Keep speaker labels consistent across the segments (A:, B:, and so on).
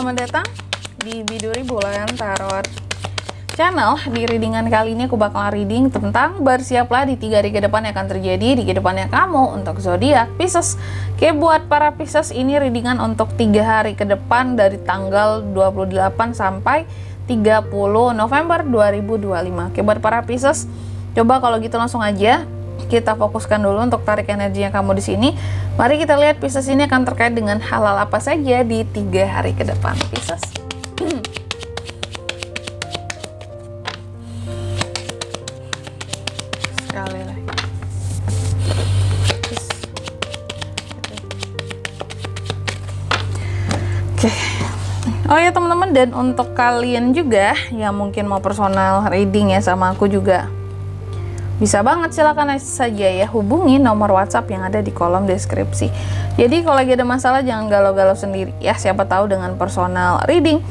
A: selamat datang di Biduri Bulan Tarot Channel. Di readingan kali ini aku bakal reading tentang bersiaplah di 3 hari ke depan yang akan terjadi di kedepannya kamu untuk zodiak Pisces. Oke, buat para Pisces ini readingan untuk 3 hari ke depan dari tanggal 28 sampai 30 November 2025. Oke, buat para Pisces, coba kalau gitu langsung aja kita fokuskan dulu untuk tarik energinya kamu di sini. Mari kita lihat Pisces ini akan terkait dengan hal-hal apa saja di 3 hari ke depan Pisces. Sekali lagi. Oke. Oh ya teman-teman, dan untuk kalian juga yang mungkin mau personal reading ya sama aku juga, bisa banget, silakan saja ya hubungi nomor WhatsApp yang ada di kolom deskripsi. Jadi kalau lagi ada masalah jangan galau-galau sendiri ya, siapa tahu dengan personal reading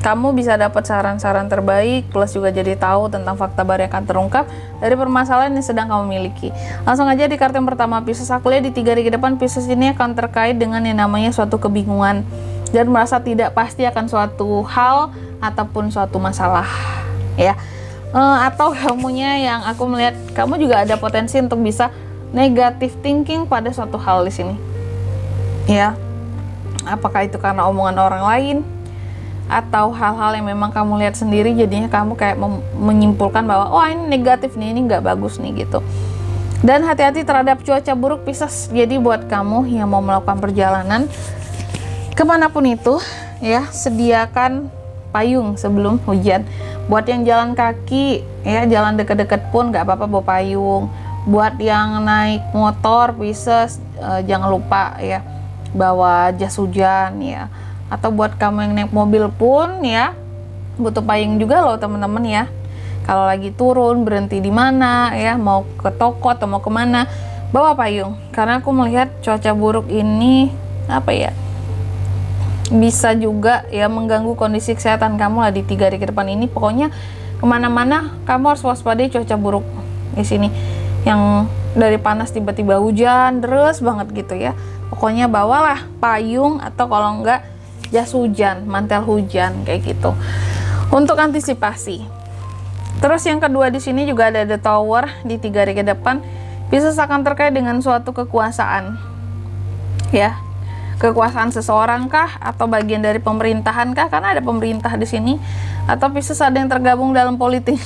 A: kamu bisa dapat saran-saran terbaik, plus juga jadi tahu tentang fakta baru yang akan terungkap dari permasalahan yang sedang kamu miliki. Langsung aja di kartu yang pertama Pisces, aku lihat di 3 hari ke depan Pisces ini akan terkait dengan yang namanya suatu kebingungan dan merasa tidak pasti akan suatu hal ataupun suatu masalah ya. Atau kamunya yang aku melihat kamu juga ada potensi untuk bisa negative thinking pada suatu hal di sini ya, apakah itu karena omongan orang lain atau hal-hal yang memang kamu lihat sendiri, jadinya kamu kayak menyimpulkan bahwa oh ini negatif nih, ini nggak bagus nih gitu. Dan hati-hati terhadap cuaca buruk Pisces. Jadi buat kamu yang mau melakukan perjalanan kemanapun itu ya, sediakan payung sebelum hujan. Buat yang jalan kaki ya, jalan deket-deket pun nggak apa-apa bawa payung. Buat yang naik motor Pisces, jangan lupa ya bawa jas hujan ya. Atau buat kamu yang naik mobil pun ya, butuh payung juga loh teman-teman ya. Kalau lagi turun berhenti di mana ya, mau ke toko atau mau kemana, bawa payung. Karena aku melihat cuaca buruk ini apa ya, bisa juga ya mengganggu kondisi kesehatan kamu lah di 3 hari ke depan ini. Pokoknya kemana-mana kamu harus waspadai cuaca buruk di sini, yang dari panas tiba-tiba hujan terus banget gitu ya. Pokoknya bawalah payung atau kalau enggak jas hujan, mantel hujan kayak gitu untuk antisipasi. Terus yang kedua di sini juga ada The Tower di 3 hari ke depan. Pisces akan terkait dengan suatu kekuasaan ya. Kekuasaan seseorang kah, atau bagian dari pemerintahan kah, karena ada pemerintah di sini, atau Pisces ada yang tergabung dalam politik.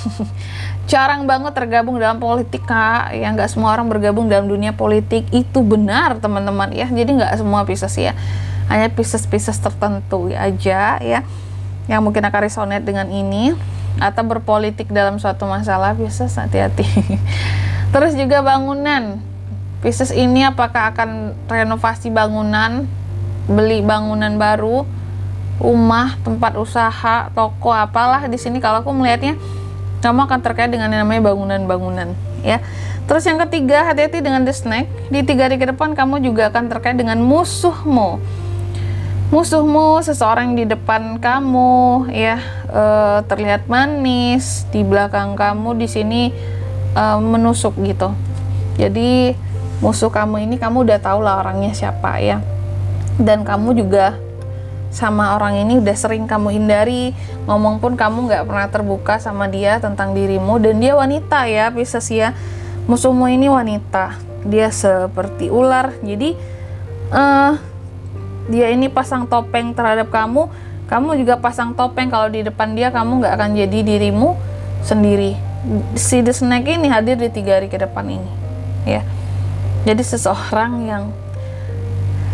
A: Jarang banget tergabung dalam politik kak ya, nggak semua orang bergabung dalam dunia politik, itu benar teman-teman ya. Jadi nggak semua Pisces ya, hanya Pisces tertentu aja ya yang mungkin akan resonate dengan ini atau berpolitik dalam suatu masalah. Pisces hati-hati. Terus juga bangunan Pisces ini, apakah akan renovasi bangunan, beli bangunan baru, rumah, tempat usaha, toko, apalah di sini. Kalau aku melihatnya kamu akan terkait dengan yang namanya bangunan-bangunan ya. Terus yang ketiga, hati-hati dengan the snake. Di 3 hari ke depan kamu juga akan terkait dengan musuhmu. Musuhmu, seseorang di depan kamu ya, terlihat manis, di belakang kamu di sini menusuk gitu. Jadi musuh kamu ini kamu udah tahu lah orangnya siapa ya, dan kamu juga sama orang ini udah sering kamu hindari, ngomong pun kamu nggak pernah terbuka sama dia tentang dirimu. Dan dia wanita ya Pisces ya, musuhmu ini wanita, dia seperti ular. Jadi dia ini pasang topeng terhadap kamu, kamu juga pasang topeng kalau di depan dia, kamu nggak akan jadi dirimu sendiri. Si The Snake ini hadir di 3 hari ke depan ini ya. Jadi seseorang yang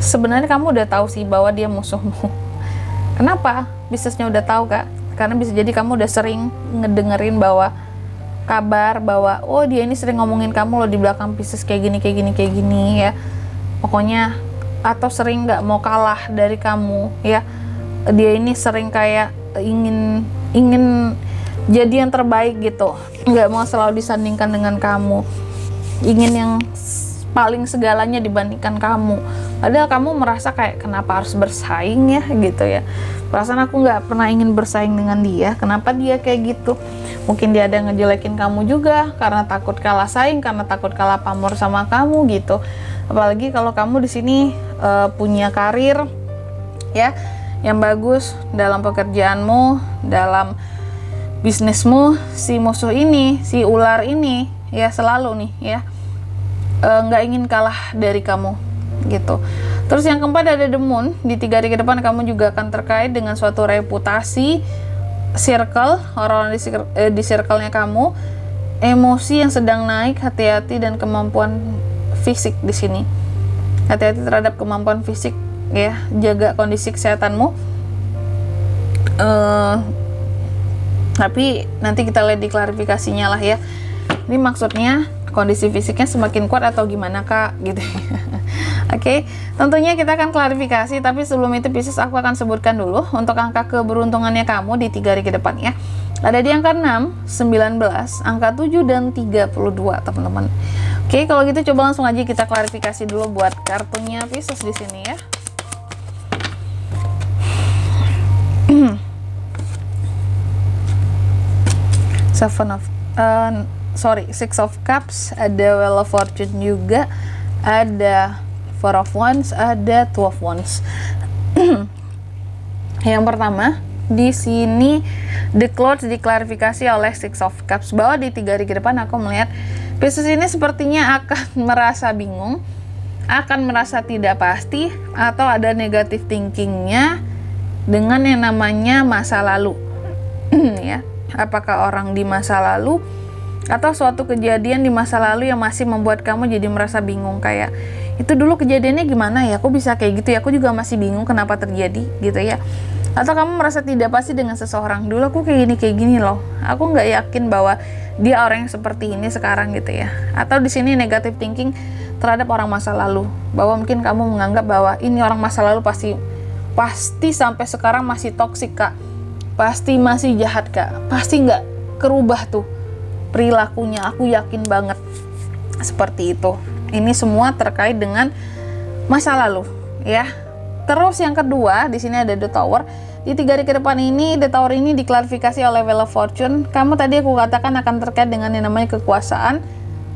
A: sebenarnya kamu udah tahu sih bahwa dia musuhmu. Kenapa Piscesnya udah tahu kak? Karena bisa jadi kamu udah sering ngedengerin bahwa kabar bahwa oh dia ini sering ngomongin kamu loh di belakang Pisces kayak gini ya. Pokoknya atau sering nggak mau kalah dari kamu ya. Dia ini sering kayak ingin jadi yang terbaik gitu, nggak mau selalu disandingkan dengan kamu, ingin yang paling segalanya dibandingkan kamu. Padahal kamu merasa kayak kenapa harus bersaing ya gitu ya. Perasaan aku nggak pernah ingin bersaing dengan dia. Kenapa dia kayak gitu? Mungkin dia ada ngejelekin kamu juga karena takut kalah saing, karena takut kalah pamor sama kamu gitu. Apalagi kalau kamu di sini punya karir ya yang bagus dalam pekerjaanmu, dalam bisnismu. Si musuh ini, si ular ini ya selalu nih ya nggak ingin kalah dari kamu gitu. Terus yang keempat ada the moon. Di 3 hari ke depan kamu juga akan terkait dengan suatu reputasi, circle, orang-orang di circle-nya kamu, emosi yang sedang naik, hati-hati, dan kemampuan fisik di sini. Hati-hati terhadap kemampuan fisik ya, jaga kondisi kesehatanmu. Tapi nanti kita lihat di klarifikasinya lah ya. Ini maksudnya kondisi fisiknya semakin kuat atau gimana kak gitu. Oke, tentunya kita akan klarifikasi, tapi sebelum itu Pisces aku akan sebutkan dulu untuk angka keberuntungannya kamu di 3 hari ke depan ya. Ada di angka 6, 19, angka 7, dan 32 teman-teman. Oke, kalau gitu coba langsung aja kita klarifikasi dulu buat kartunya Pisces di sini ya. Six of Cups, ada Wheel of Fortune juga, ada Four of Wands, ada Two of Wands. Yang pertama, di sini The Clouds diklarifikasi oleh Six of Cups bahwa di 3 hari ke depan aku melihat Pisces ini sepertinya akan merasa bingung, akan merasa tidak pasti, atau ada negative thinkingnya dengan yang namanya masa lalu. Ya, apakah orang di masa lalu atau suatu kejadian di masa lalu yang masih membuat kamu jadi merasa bingung, kayak itu dulu kejadiannya gimana ya, aku bisa kayak gitu ya, aku juga masih bingung kenapa terjadi gitu ya. Atau kamu merasa tidak pasti dengan seseorang, dulu aku kayak gini loh, aku nggak yakin bahwa dia orang yang seperti ini sekarang gitu ya. Atau di sini negative thinking terhadap orang masa lalu, bahwa mungkin kamu menganggap bahwa ini orang masa lalu pasti sampai sekarang masih toksik kak, pasti masih jahat kak, pasti nggak kerubah tuh perilakunya, aku yakin banget seperti itu. Ini semua terkait dengan masa lalu ya. Terus yang kedua, di sini ada The Tower. Di 3 hari ke depan ini, The Tower ini diklarifikasi oleh Wheel of Fortune. Kamu tadi aku katakan akan terkait dengan yang namanya kekuasaan,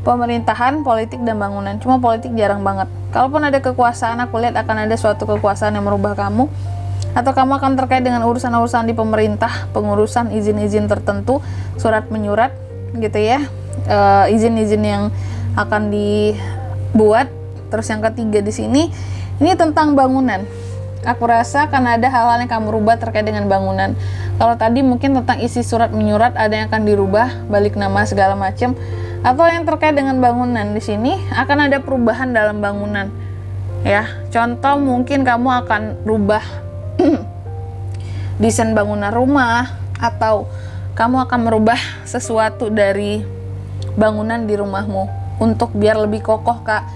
A: pemerintahan, politik, dan bangunan. Cuma politik jarang banget. Kalaupun ada kekuasaan, aku lihat akan ada suatu kekuasaan yang merubah kamu. Atau kamu akan terkait dengan urusan-urusan di pemerintah, pengurusan izin-izin tertentu, surat menyurat gitu ya, izin-izin yang akan dibuat. Terus yang ketiga di sini, ini tentang bangunan. Aku rasa akan ada hal-hal yang kamu rubah terkait dengan bangunan. Kalau tadi mungkin tentang isi surat menyurat, ada yang akan dirubah, balik nama segala macam. Atau yang terkait dengan bangunan di sini akan ada perubahan dalam bangunan. Ya, contoh mungkin kamu akan rubah desain bangunan rumah, atau kamu akan merubah sesuatu dari bangunan di rumahmu untuk biar lebih kokoh kak,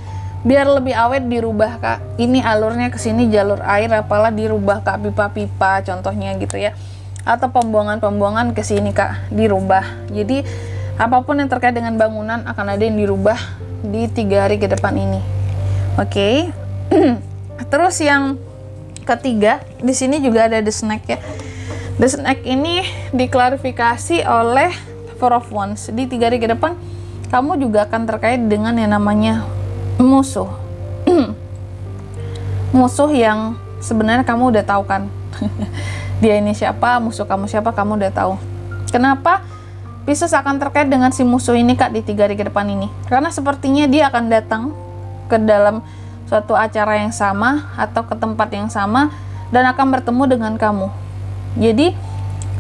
A: biar lebih awet, dirubah kak. Ini alurnya ke sini, jalur air apalah dirubah kak, pipa-pipa contohnya gitu ya. Atau pembuangan-pembuangan ke sini kak, dirubah. Jadi apapun yang terkait dengan bangunan akan ada yang dirubah di 3 hari ke depan ini. Oke. Terus yang ketiga, di sini juga ada The Snake ya. The Snake ini diklarifikasi oleh Four of Wands. Di 3 hari ke depan kamu juga akan terkait dengan yang namanya musuh. Musuh yang sebenarnya kamu udah tahu kan. Dia ini siapa, musuh kamu siapa, kamu udah tahu. Kenapa Pisces akan terkait dengan si musuh ini kak di 3 hari ke depan ini? Karena sepertinya dia akan datang ke dalam suatu acara yang sama atau ke tempat yang sama dan akan bertemu dengan kamu. Jadi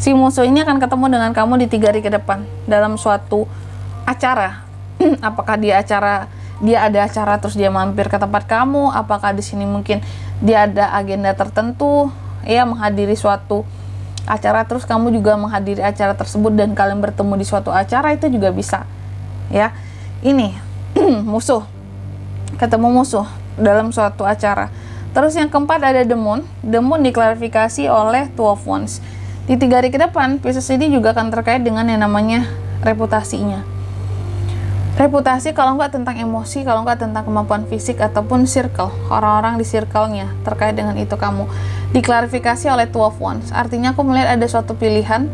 A: si musuh ini akan ketemu dengan kamu di 3 hari ke depan dalam suatu acara. Apakah dia ada acara terus dia mampir ke tempat kamu, apakah di sini mungkin dia ada agenda tertentu ya, menghadiri suatu acara terus kamu juga menghadiri acara tersebut dan kalian bertemu di suatu acara, itu juga bisa ya. Ini musuh, ketemu musuh dalam suatu acara. Terus yang keempat ada The Moon. The Moon diklarifikasi oleh Two of Wands. Di 3 hari ke depan Pisces ini juga akan terkait dengan yang namanya reputasinya. Reputasi kalau nggak tentang emosi, kalau nggak tentang kemampuan fisik ataupun circle, orang-orang di circle-nya terkait dengan itu kamu. Diklarifikasi oleh Two of Wands. Artinya aku melihat ada suatu pilihan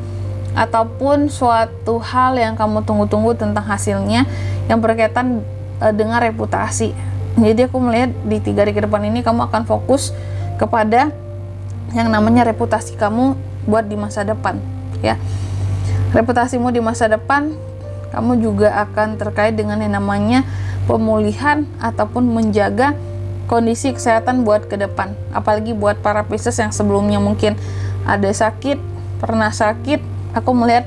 A: ataupun suatu hal yang kamu tunggu-tunggu tentang hasilnya yang berkaitan dengan reputasi. Jadi aku melihat di 3 hari ke depan ini kamu akan fokus kepada yang namanya reputasi kamu buat di masa depan ya. Reputasimu di masa depan, kamu juga akan terkait dengan yang namanya pemulihan ataupun menjaga kondisi kesehatan buat ke depan. Apalagi buat para Pisces yang sebelumnya mungkin ada sakit, pernah sakit, aku melihat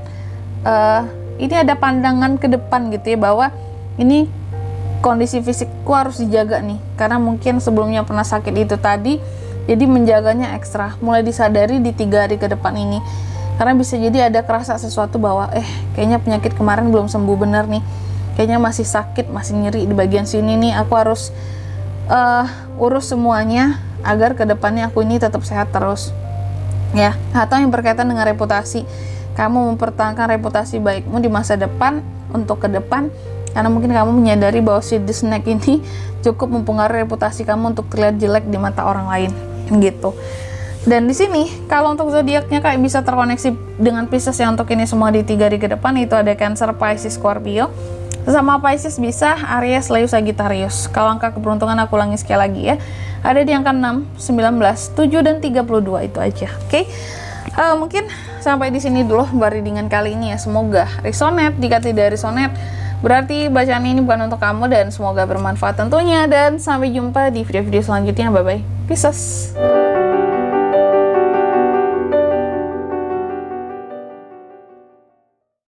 A: ini ada pandangan ke depan gitu ya, bahwa ini kondisi fisikku harus dijaga nih, karena mungkin sebelumnya pernah sakit itu tadi, jadi menjaganya ekstra, mulai disadari di 3 hari ke depan ini. Karena bisa jadi ada kerasa sesuatu bahwa kayaknya penyakit kemarin belum sembuh bener nih, kayaknya masih sakit, masih nyeri di bagian sini nih, aku harus urus semuanya agar kedepannya aku ini tetap sehat terus ya. Atau yang berkaitan dengan reputasi, kamu mempertahankan reputasi baikmu di masa depan untuk ke depan, karena mungkin kamu menyadari bahwa si The Snake ini cukup mempengaruhi reputasi kamu untuk terlihat jelek di mata orang lain gitu. Dan di sini kalau untuk zodiaknya kayak bisa terkoneksi dengan Pisces yang untuk ini semua di 3 hari ke depan, itu ada Cancer, Pisces, Scorpio. Sesama Pisces bisa Aries, Leo, Sagittarius. Kalau angka keberuntungan aku ulangi sekali lagi ya, ada di angka 6, 19, 7 dan 32, itu aja. Oke. Mungkin sampai di sini dulu buat readingan kali ini ya. Semoga resonate. Jika tidak resonate, berarti bacaan ini bukan untuk kamu, dan semoga bermanfaat tentunya. Dan sampai jumpa di video-video selanjutnya. Bye bye. Pisces.